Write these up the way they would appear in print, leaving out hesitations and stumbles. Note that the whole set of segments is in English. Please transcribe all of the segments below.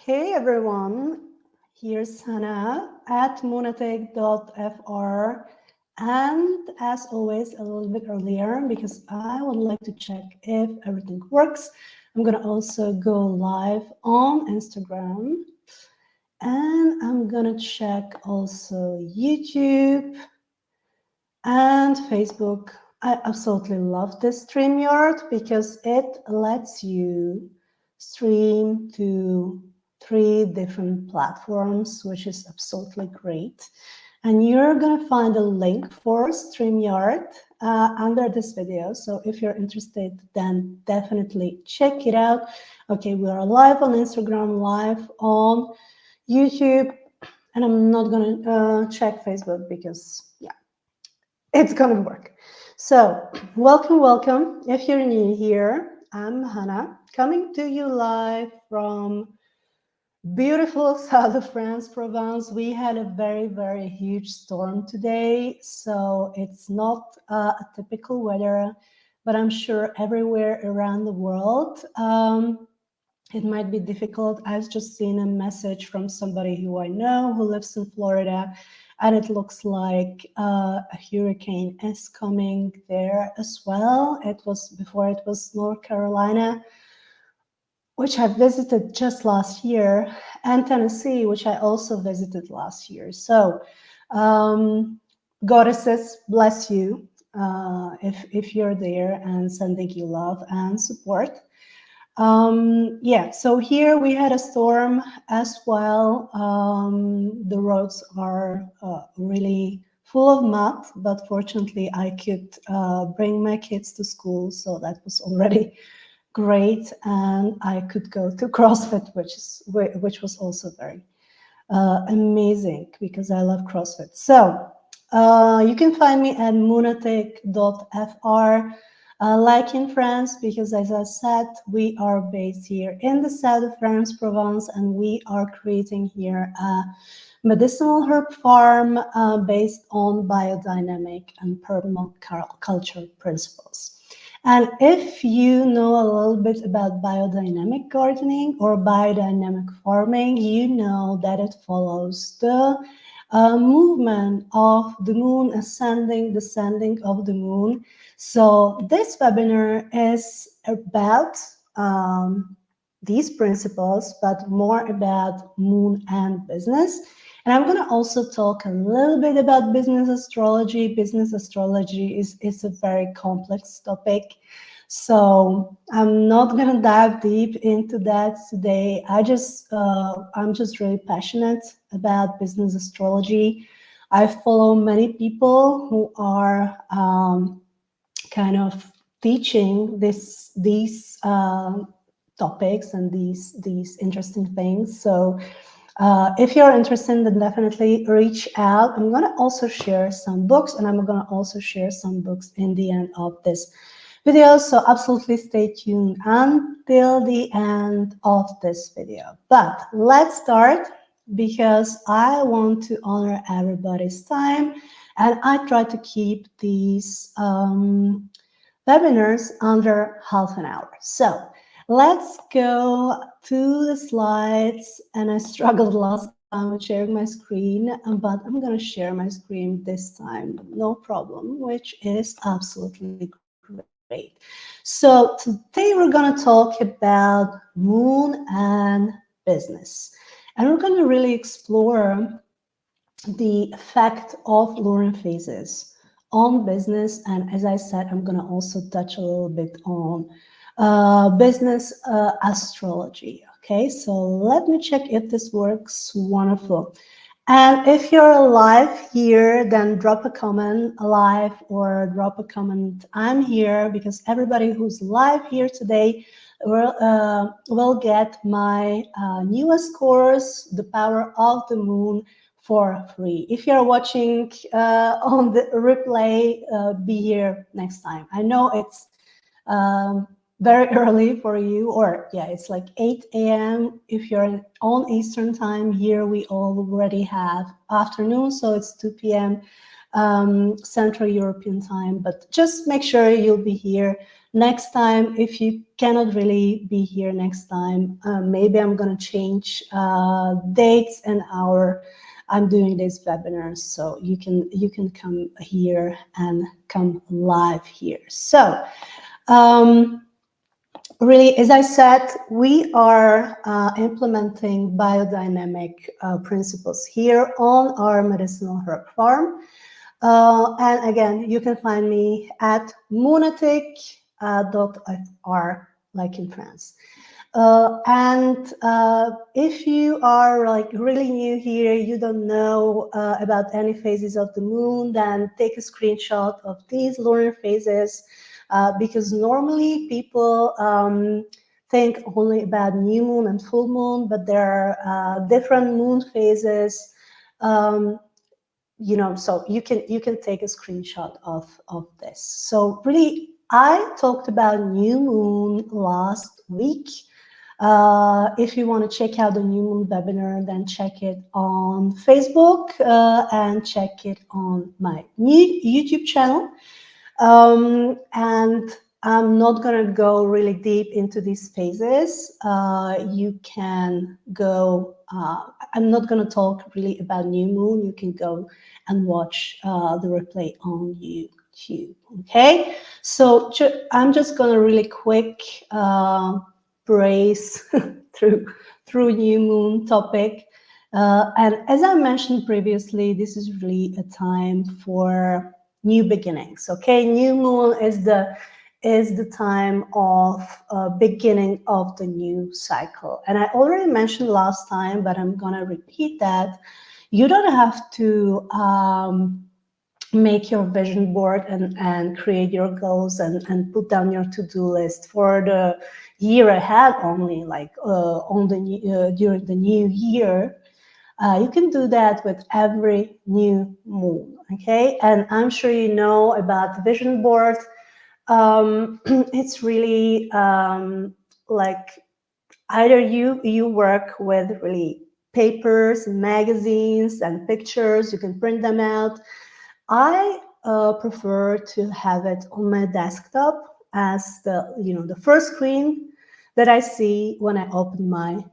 Hey everyone, here's Hannah at monatic.fr, and as always a little bit earlier because I would like to check if everything works. I'm gonna also go live on Instagram, and I'm gonna check also YouTube and Facebook. I absolutely love this StreamYard because it lets you stream to 3 different platforms, which is absolutely great. And you're going to find a link for StreamYard under this video. So if you're interested, then definitely check it out. Okay, we are live on Instagram, live on YouTube, and I'm not going to check Facebook because, yeah, it's gonna work. So welcome. If you're new here, I'm Hannah, coming to you live from beautiful south of France, Provence. We had a very huge storm today, so it's not a typical weather, but I'm sure everywhere around the world it might be difficult. I've just seen a message from somebody who I know who lives in Florida, and it looks like a hurricane is coming there as well. It was North Carolina, which I visited just last year, and Tennessee, which I also visited last year. So, goddesses, bless you if you're there, and sending you love and support. Yeah, so here we had a storm as well. The roads are really full of mud, but fortunately I could bring my kids to school, so that was already great, and I could go to CrossFit, which was also very amazing because I love CrossFit. So you can find me at monatic.fr. Like in France, because as I said, we are based here in the south of France, Provence, and we are creating here a medicinal herb farm based on biodynamic and permaculture principles. And if you know a little bit about biodynamic gardening or biodynamic farming, you know that it follows the movement of the moon, ascending, descending of the moon. So this webinar is about these principles, but more about moon and business. And I'm going to also talk a little bit about business astrology. Business astrology is a very complex topic. So I'm not going to dive deep into that today. I'm just really passionate about business astrology. I follow many people who are kind of teaching these topics and these interesting things. So if you're interested, then definitely reach out. I'm going to also share some books, and I'm going to also share some books in the end of this video. So absolutely stay tuned until the end of this video. But let's start because I want to honor everybody's time, and I try to keep these webinars under half an hour. So let's go to the slides, and I struggled last time with sharing my screen, but I'm going to share my screen this time, no problem, which is absolutely great. So today we're going to talk about moon and business, and we're going to really explore the effect of lunar phases on business. And as I said, I'm going to also touch a little bit on business astrology. Okay, so let me check if this works. Wonderful. And if you're live here, then drop a comment live or drop a comment I'm here, because everybody who's live here today will get my newest course, The Power of the Moon, for free. If you're watching on the replay, be here next time. I know it's very early for you, or yeah, it's like 8 a.m. if you're on Eastern time. Here we already have afternoon, so it's 2 p.m. Central European time. But just make sure you'll be here next time, if you cannot really be here next time, maybe I'm gonna change dates and hour I'm doing these webinars, so you can come here and come live here. So really, as I said, we are implementing biodynamic principles here on our medicinal herb farm. And again, you can find me at monatic.fr, like in France. And if you are like really new here, you don't know about any phases of the moon, then take a screenshot of these lunar phases, because normally people think only about new moon and full moon, but there are different moon phases. You know, so you can take a screenshot of this. So really, I talked about new moon last week. If you want to check out the new moon webinar, then check it on Facebook and check it on my new YouTube channel. And I'm not going to go really deep into these phases. You can go, I'm not going to talk really about new moon. You can go and watch the replay on YouTube. Okay, so I'm just going to really quick brace through new moon topic. And as I mentioned previously, this is really a time for new beginnings. Okay, new moon is the time of beginning of the new cycle. And I already mentioned last time, but I'm gonna repeat that. You don't have to make your vision board and create your goals and put down your to-do list for the year ahead only, like during the new year. You can do that with every new moon, okay? And I'm sure you know about the vision board. It's really like either you work with really papers, magazines, and pictures. You can print them out. I prefer to have it on my desktop as the first screen that I see when I open my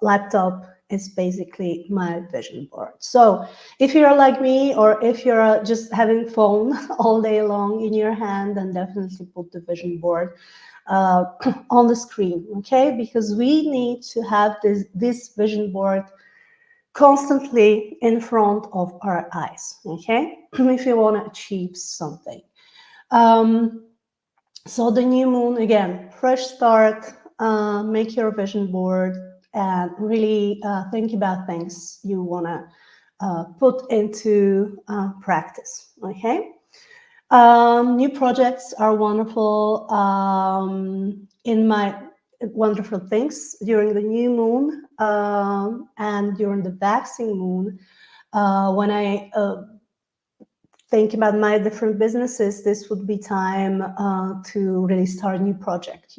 laptop. Is basically my vision board. So if you're like me, or if you're just having phone all day long in your hand, then definitely put the vision board on the screen, okay? Because we need to have this vision board constantly in front of our eyes, okay? If you want to achieve something. So the new moon, again, fresh start, make your vision board and really think about things you want to put into practice, okay? New projects are wonderful. In my wonderful things during the new moon and during the waxing moon, when I think about my different businesses, this would be time to really start a new project,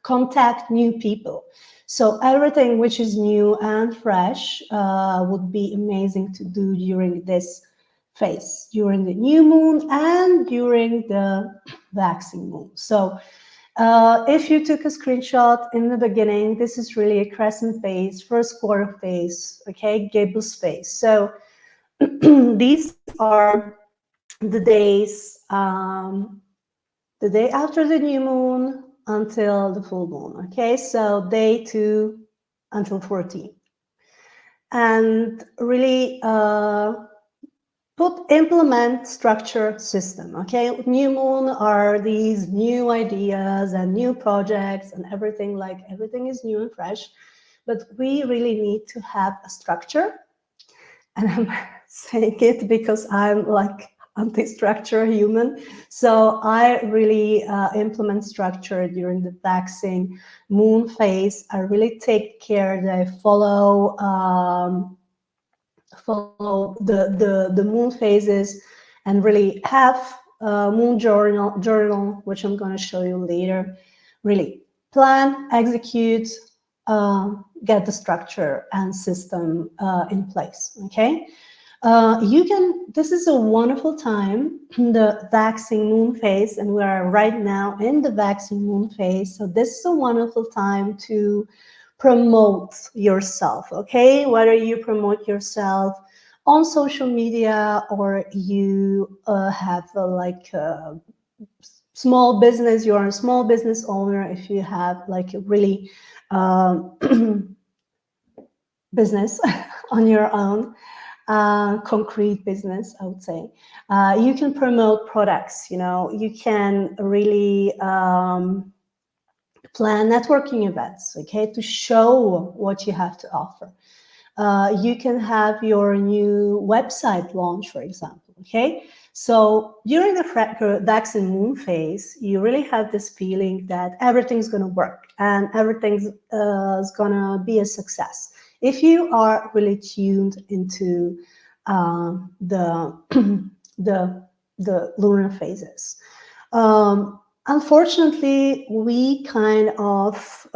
contact new people. So everything which is new and fresh would be amazing to do during this phase, during the new moon and during the waxing moon. So if you took a screenshot in the beginning, this is really a crescent phase, first quarter phase, okay, gibbous phase. So these are the days, the day after the new moon until the full moon, okay? So day 2 until 14. And really implement structure system, okay? New moon are these new ideas and new projects and everything, like everything is new and fresh, but we really need to have a structure. And I'm saying it because I'm like anti-structure human. So I really implement structure during the waxing moon phase. I really take care that I follow the moon phases and really have a moon journal, which I'm going to show you later. Really plan, execute, get the structure and system in place, okay? This is a wonderful time, the waxing moon phase, and we are right now in the waxing moon phase. So this is a wonderful time to promote yourself, okay? Whether you promote yourself on social media or you have like a small business, you're a small business owner, if you have like a really business on your own, concrete business, I would say. You can promote products, you know, you can really plan networking events, okay, to show what you have to offer. You can have your new website launch, for example, okay? So during the Dax and Moon phase, you really have this feeling that everything's going to work and everything's going to be a success. If you are really tuned into the, the lunar phases. Unfortunately, we kind of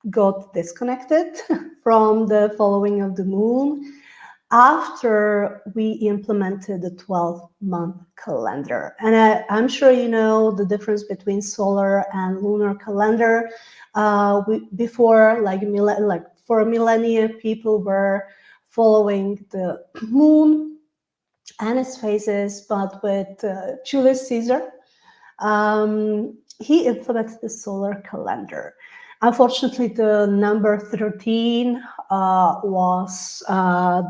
got disconnected from the following of the moon after we implemented the 12-month calendar. And I'm sure you know the difference between solar and lunar calendar. Before, like for millennia, people were following the moon and its phases, but with Julius Caesar, he implemented the solar calendar. Unfortunately, the number 13 was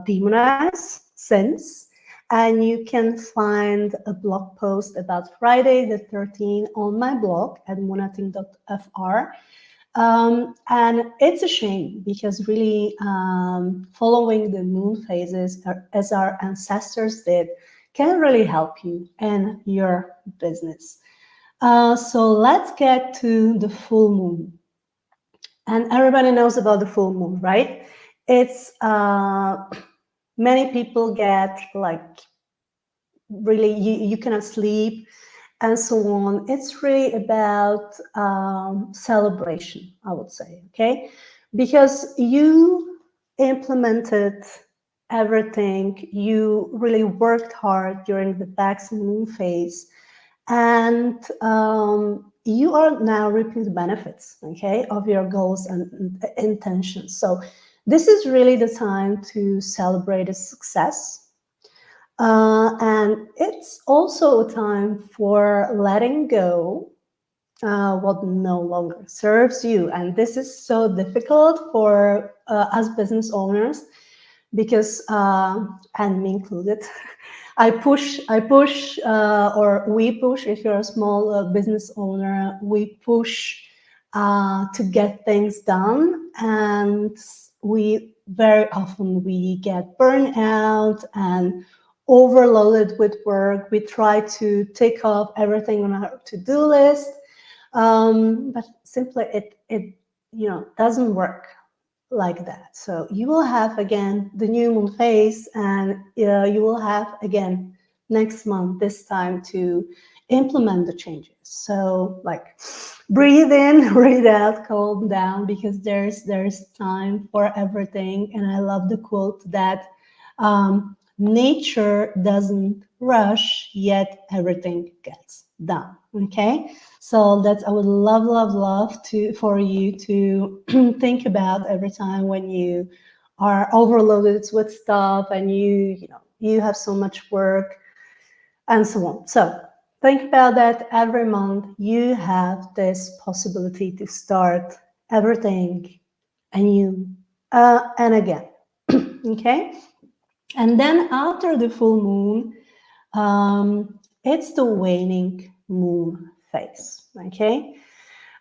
demonized since, and you can find a blog post about Friday the 13th on my blog at monating.fr. And it's a shame because really following the moon phases as our ancestors did can really help you in your business. So let's get to the full moon. And everybody knows about the full moon, right? It's many people get like really you cannot sleep and so on. It's really about celebration, I would say, okay? Because you implemented everything, you really worked hard during the Dax and Moon phase, and you are now reaping the benefits, okay, of your goals and intentions. So this is really the time to celebrate a success. And it's also a time for letting go what no longer serves you. And this is so difficult for us business owners because, and me included, I push, or we push, if you're a small business owner, we push to get things done. And we very often we get burned out and overloaded with work. We try to tick off everything on our to-do list, but simply it doesn't work like that. So you will have again the new moon phase, and you will have again next month this time to implement the changes. So like breathe in, breathe out, calm down, because there's time for everything. And I love the quote that nature doesn't rush, yet everything gets done. Okay, so that's, I would love for you to think about every time when you are overloaded with stuff and you have so much work and so on. So think about that. Every month you have this possibility to start everything anew and again. Okay, and then after the full moon, it's the waning moon phase. Okay,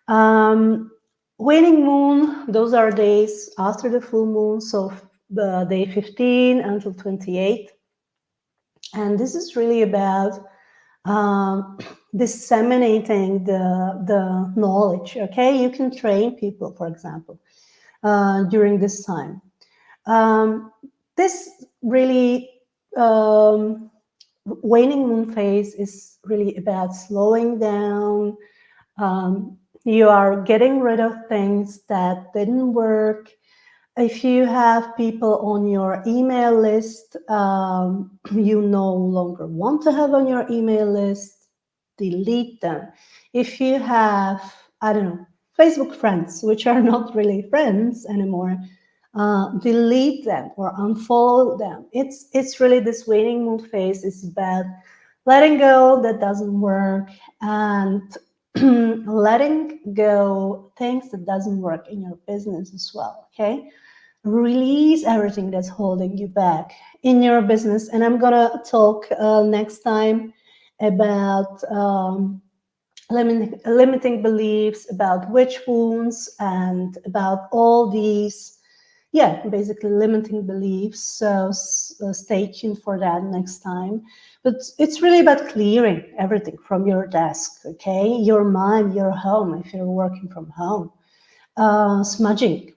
waning moon, those are days after the full moon, so the day 15 until 28, and this is really about disseminating the knowledge. Okay, you can train people, for example, during this time. This really waning moon phase is really about slowing down. You are getting rid of things that didn't work, If you have people on your email list you no longer want to have on your email list, delete them. If you have, I don't know, Facebook friends, which are not really friends anymore, delete them or unfollow them. It's really this waiting mood phase is about letting go that doesn't work and letting go things that doesn't work in your business as well. Okay, release everything that's holding you back in your business. And I'm gonna talk next time about limiting beliefs, about witch wounds, and about all these, yeah, basically limiting beliefs. So stay tuned for that next time. But it's really about clearing everything from your desk, okay? Your mind, your home, if you're working from home. Smudging,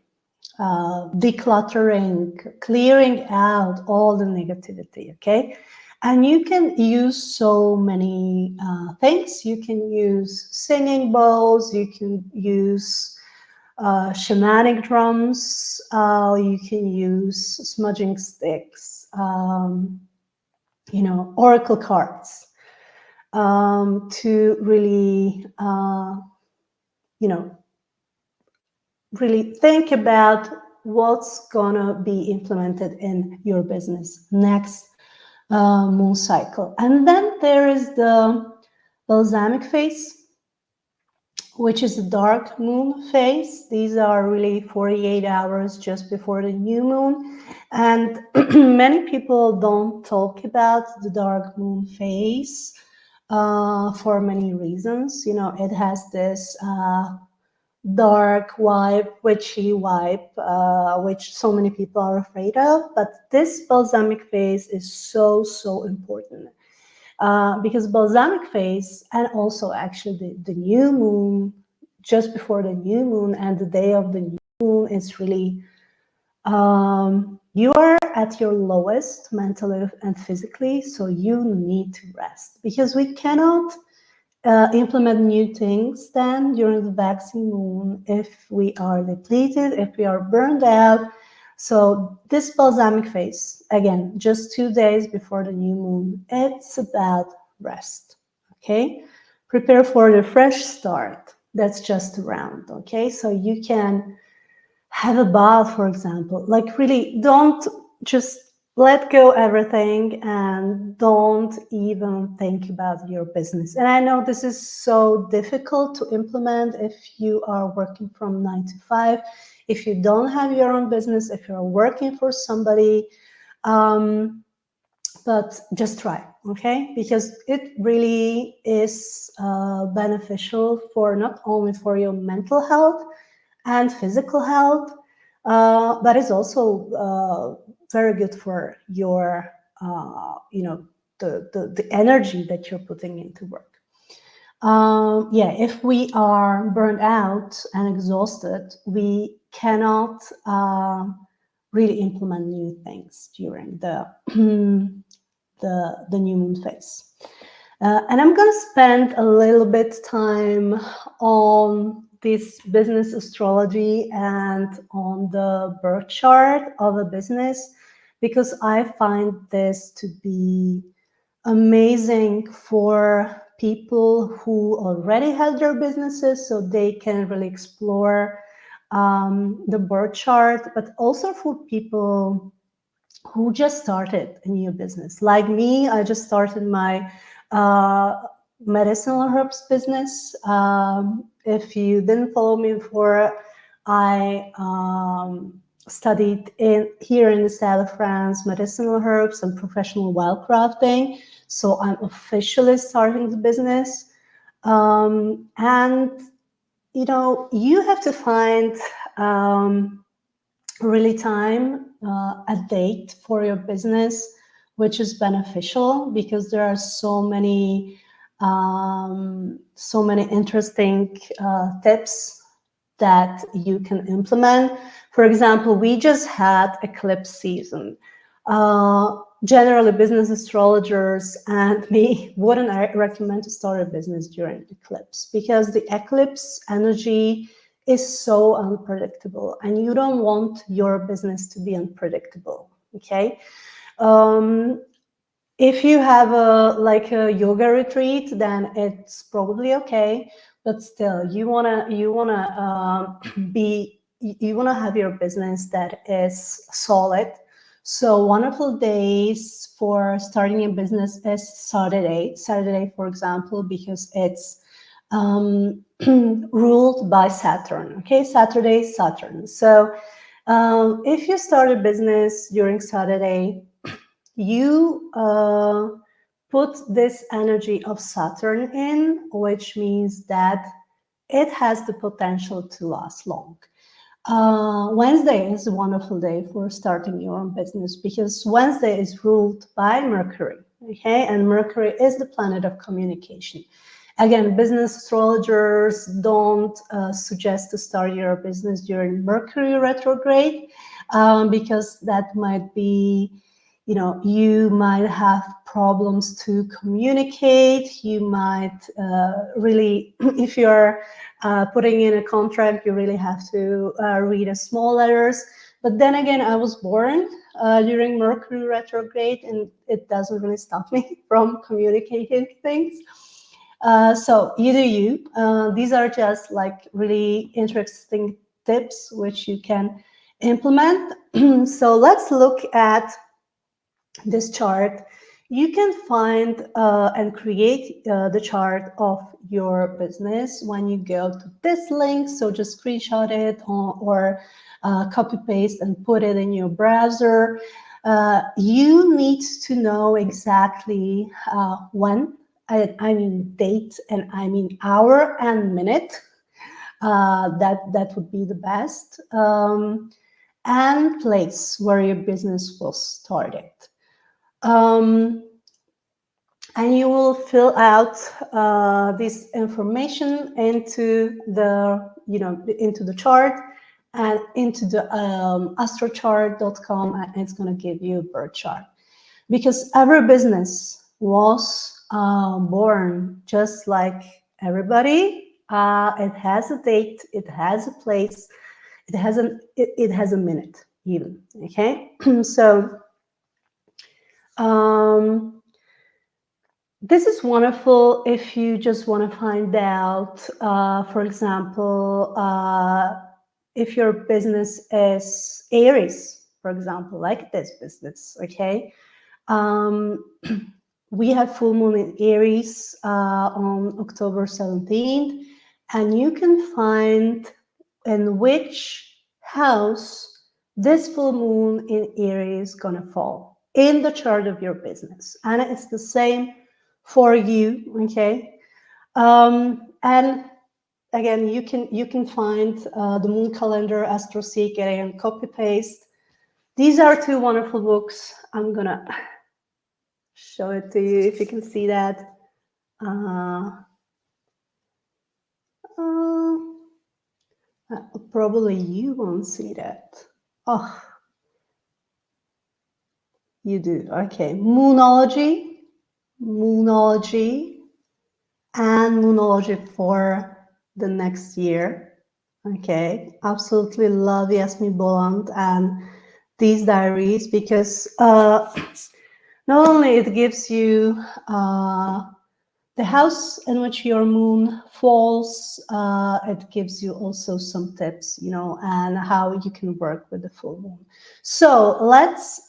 decluttering, clearing out all the negativity, okay? And you can use so many things. You can use singing bowls, you can use shamanic drums, you can use smudging sticks, you know, oracle cards to really, you know, really think about what's gonna be implemented in your business next moon cycle. And then there is the balsamic phase, which is the dark moon phase. These are really 48 hours just before the new moon. And many people don't talk about the dark moon phase for many reasons. You know, it has this dark vibe, witchy vibe, which so many people are afraid of. But this balsamic phase is so, so important because balsamic phase, and also actually the new moon, just before the new moon and the day of the new moon, is really, you are at your lowest mentally and physically, so you need to rest because we cannot implement new things then during the waxing moon if we are depleted, if we are burned out. So this balsamic phase, again, just 2 days before the new moon, it's about rest, okay? Prepare for the fresh start that's just around, okay? So you can have a bath, for example. Like really don't just let go everything and don't even think about your business. And I know this is so difficult to implement if you are working from 9 to 5, if you don't have your own business, if you're working for somebody, but just try, okay? Because it really is beneficial for not only for your mental health and physical health, but it's also very good for your, you know, the energy that you're putting into work. Yeah, if we are burned out and exhausted, we cannot really implement new things during the the new moon phase. And I'm going to spend a little bit time on this business astrology and on the birth chart of a business, because I find this to be amazing for people who already have their businesses, so they can really explore the birth chart, but also for people who just started a new business. Like me, I just started my medicinal herbs business. If you didn't follow me before, I studied here in the south of France medicinal herbs and professional wildcrafting. So I'm officially starting the business. And you know, you have to find really time, a date for your business, which is beneficial because there are so many interesting tips that you can implement. For example, we just had eclipse season. Generally, business astrologers and me wouldn't recommend to start a business during eclipse because the eclipse energy is so unpredictable, and you don't want your business to be unpredictable. Okay. If you have a yoga retreat, then it's probably okay. But still, you wanna have your business that is solid. So wonderful days for starting a business is Saturday. Saturday, for example, because it's ruled by Saturn. Okay, Saturday, Saturn. So if you start a business during Saturday, you put this energy of Saturn in, which means that it has the potential to last long. Wednesday is a wonderful day for starting your own business because Wednesday is ruled by Mercury, okay? And Mercury is the planet of communication. Again, business astrologers don't suggest to start your business during Mercury retrograde because that might be, you might have problems to communicate. You might really, if you're putting in a contract, you really have to read small letters. But then again, I was born during Mercury retrograde, and it doesn't really stop me from communicating things. So you do you. These are just like really interesting tips which you can implement. So let's look at this chart. You can find and create the chart of your business when you go to this link. So just screenshot it or copy paste and put it in your browser. You need to know exactly when, I mean date, and I mean hour and minute. That would be the best. And place where your business was started. And you will fill out this information into the chart and into the astrochart.com, and it's going to give you a birth chart, because every business was born just like everybody. It has a date, it has a place, it has a minute even. Okay. So this is wonderful if you just want to find out, for example, if your business is Aries, for example, like this business, okay? We have full moon in Aries on October 17th, and you can find in which house this full moon in Aries is gonna fall in the chart of your business. And it's the same for you, okay? And again, you can find the moon calendar, AstroSeek, and copy paste. These are two wonderful books. I'm gonna show it to you if you can see that. Probably you won't see that. Oh, you do. Okay, Moonology, and Moonology for the next year. Okay, absolutely love Yasmin Boland and these diaries, because not only it gives you the house in which your moon falls, it gives you also some tips, and how you can work with the full moon. So let's,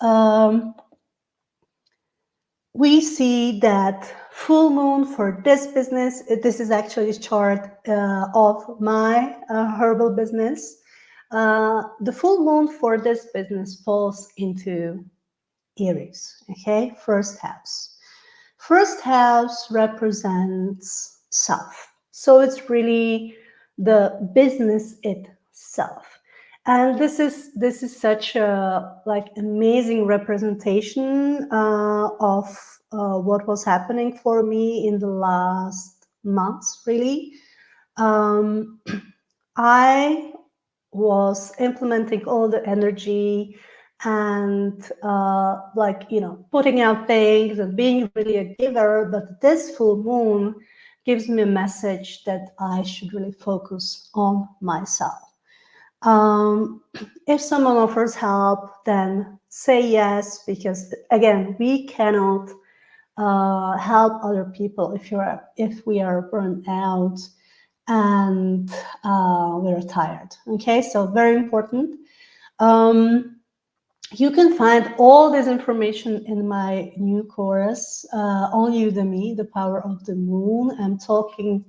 we see that full moon for this business, this is actually a chart of my herbal business. The full moon for this business falls into Aries, okay, first house. First house represents self. So it's really the business itself. And this is such a amazing representation of what was happening for me in the last months, really. I was implementing all the energy and putting out things and being really a giver, but this full moon gives me a message that I should really focus on myself. Um, if someone offers help, then say yes, because again, we cannot help other people if we are burned out and we're tired. Okay, so very important. You can find all this information in my new course on Udemy, The Power of the Moon. I'm talking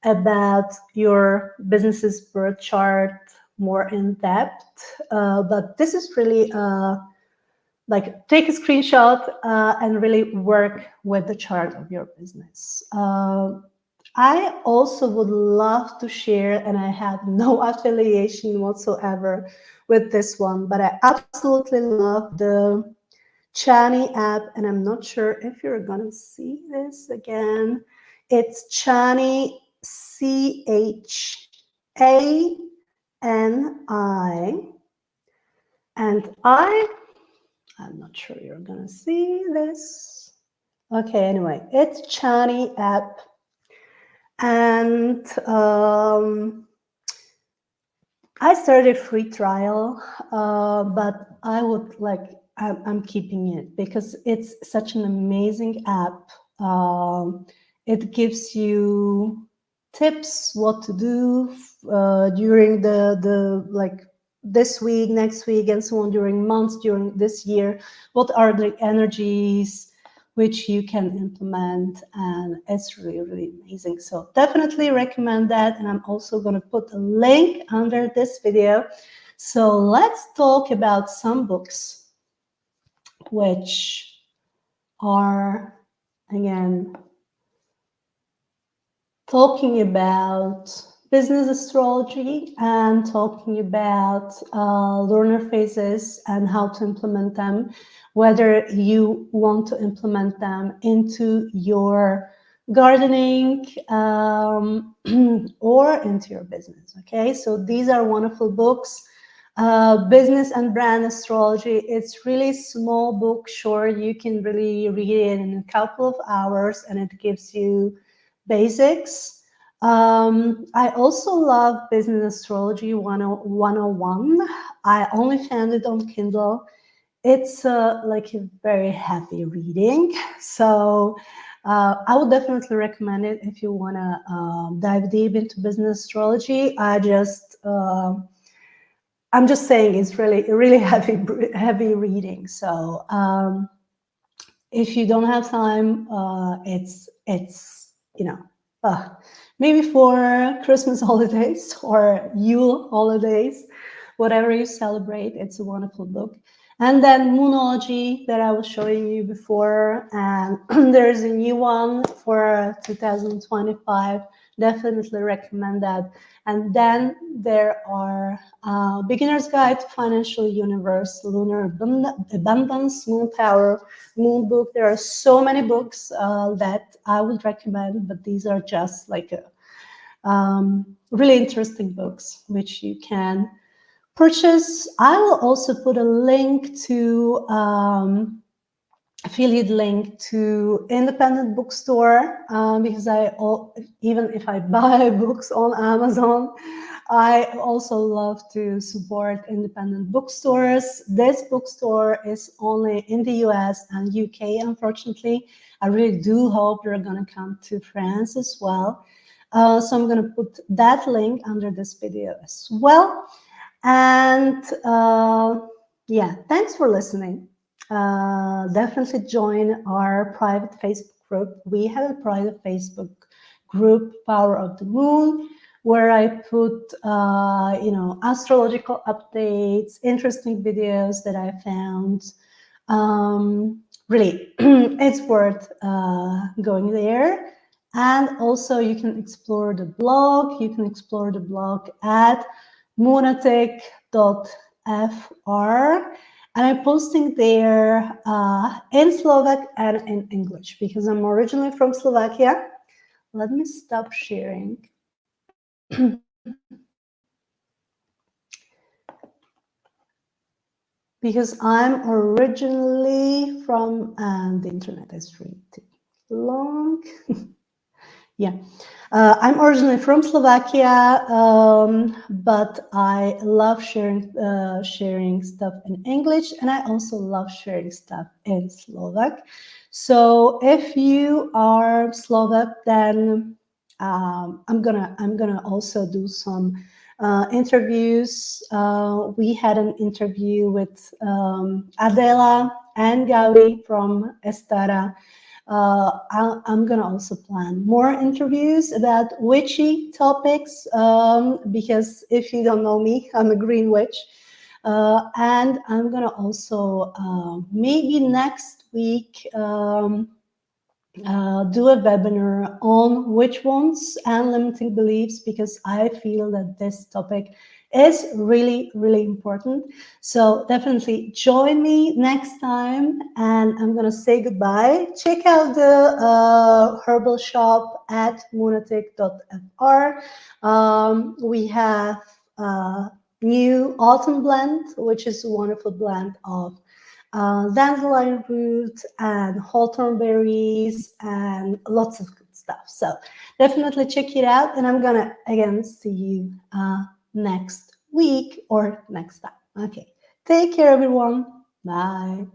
about your business's birth chart more in depth, but this is really like take a screenshot and really work with the chart of your business. I also would love to share, and I have no affiliation whatsoever with this one, but I absolutely love the Chani app, and I'm not sure if you're gonna see this again. It's Chani, Chani, and I'm not sure you're gonna see this. Okay, anyway, it's Chani app, and I started a free trial, but I'm keeping it because it's such an amazing app. It gives you tips what to do during the like this week, next week, and so on, during months, during this year. What are the energies which you can implement, and it's really, really amazing. So definitely recommend that, and I'm also going to put a link under this video. So let's talk about some books which are, again, talking about business astrology and talking about lunar phases and how to implement them, whether you want to implement them into your gardening or into your business. Okay, so these are wonderful books. Business and brand astrology, it's really small book, short, you can really read it in a couple of hours, and it gives you basics. I also love Business Astrology 101. I only found it on Kindle. It's like a very heavy reading, so I would definitely recommend it if you want to dive deep into business astrology. I'm just saying it's really heavy reading. So if you don't have time, it's you know, maybe for Christmas holidays or Yule holidays, whatever you celebrate, it's a wonderful book. And then Moonology that I was showing you before, and there's a new one for 2025. Definitely recommend that. And then there are Beginner's Guide to Financial Universe, Lunar Abundance, Moon Power, Moon Book. There are so many books that I would recommend, but these are just like really interesting books which you can purchase. I will also put a link to affiliate link to independent bookstore because even if I buy books on Amazon, I also love to support independent bookstores. This bookstore is only in the US and UK, unfortunately. I really do hope you're going to come to France as well. So I'm going to put that link under this video as well. And yeah, thanks for listening. Definitely join our private Facebook group. We have a private Facebook group, Power of the Moon, where I put, astrological updates, interesting videos that I found. Really, it's worth going there. And also you can explore the blog. You can explore the blog at moonatic.fr. And I'm posting there in Slovak and in English because I'm originally from Slovakia. Let me stop sharing. Because I'm originally from, and the internet is really long. Yeah. I'm originally from Slovakia, but I love sharing stuff in English, and I also love sharing stuff in Slovak. So if you are Slovak, then I'm gonna also do some interviews. We had an interview with Adela and Gauri from Estara. I'm gonna also plan more interviews about witchy topics, because if you don't know me, I'm a green witch. And I'm gonna also maybe next week do a webinar on witch wounds and limiting beliefs, because I feel that this topic is really, really important. So definitely join me next time, and I'm gonna say goodbye. Check out the herbal shop at lunatic.fr. We have a new autumn blend, which is a wonderful blend of dandelion root and hawthorn berries and lots of good stuff. So definitely check it out, and I'm gonna again see you next week or next time. Okay, take care, everyone. Bye.